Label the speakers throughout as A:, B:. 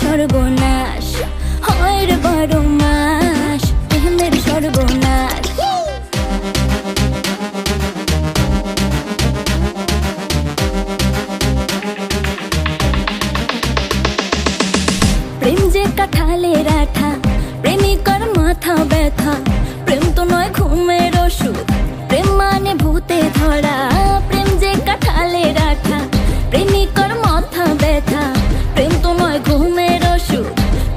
A: সর্বনাশ হয় রে বারো মাস, প্রেমের সর্বনাশ। প্রেম যে কাঁঠালের আঠা, প্রেমিকার মাথা ব্যথা। প্রেম তো নয় ঘুমের ওষুধ, প্রেম মানে ভূতে ধরা। প্রেম যে কাঁঠালের আঠা, প্রেমিকার মাথা ব্যথা। প্রেম তো নয় ঘুমের ওষুধ,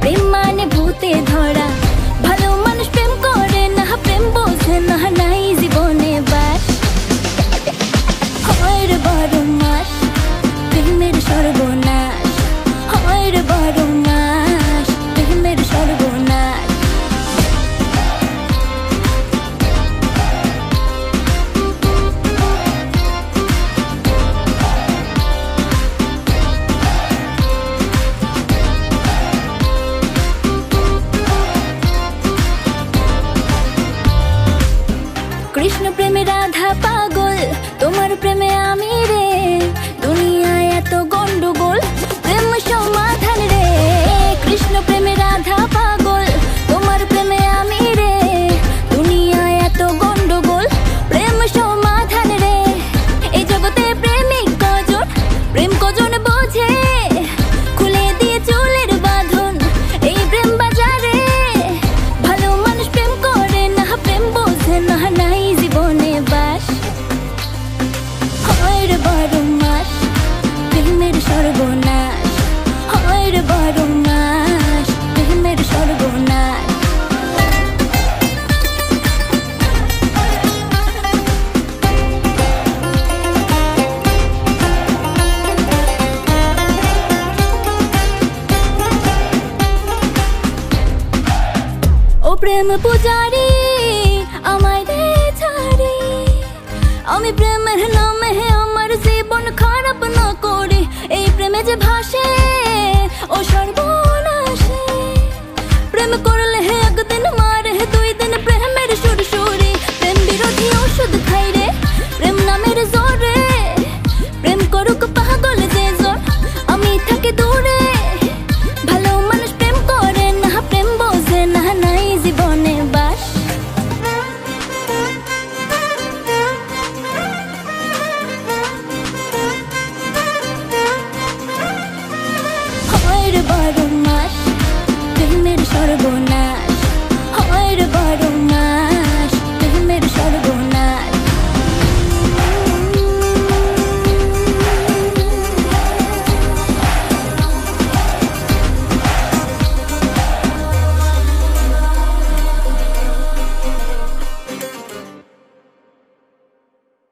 A: প্রেম মানে ভূতে ধরা। ভালো মানুষ প্রেম করে না, প্রেম বোঝে না, নাই জীবনে বাস। হয় রে বারো মাস, প্রেমের সর্বনাশ হয় রে বারো মাস, প্রেমের সর্বনাশ। কৃষ্ণ প্রেমে রাধা পাগল, তোমার প্রেমে আমি রে। দুনিয়ায় এত গন্ডগোল, প্রেম সমাধান রে। কৃষ্ণ প্রেমে রাধা পাগল, তোমার প্রেমে আমি রে। দুনিয়ায় এত গন্ডগোল, প্রেম সমাধান রে। এই জগতে প্রেমিক কজন, প্রেম কজন বোঝে। খুলে দিয়ে চুলের বাঁধন এই প্রেম বাজারে। ভালো মানুষ প্রেম করে না, প্রেম বোঝে না, নাই জীবনে বাস। হয় রে বারো মাস, প্রেমের সর্বনাশ হয় রে বারো মাস, প্রেমের সর্বনাশ। ও প্রেম পূজারি আমায় দে ছাড়ি, আমি প্রেমের নামে আমার জীবন খারাপ না করি। এই প্রেমে যে ভাসে ও সর্বনাশে, প্রেম করলে একদিন মারে, দুই দিন প্রেমের সুরসুরি। প্রেম বিরোধী ওষুধ খাই রে, প্রেম নামের জোরে। প্রেম করুক পাগল যে জন, আমি থাকি দূরে। ভালো মানুষ প্রেম করে না, প্রেম বোঝে না, নাই জীবনে বাস। হয় রে বারো মাস, প্রেমের সর্বনাশ।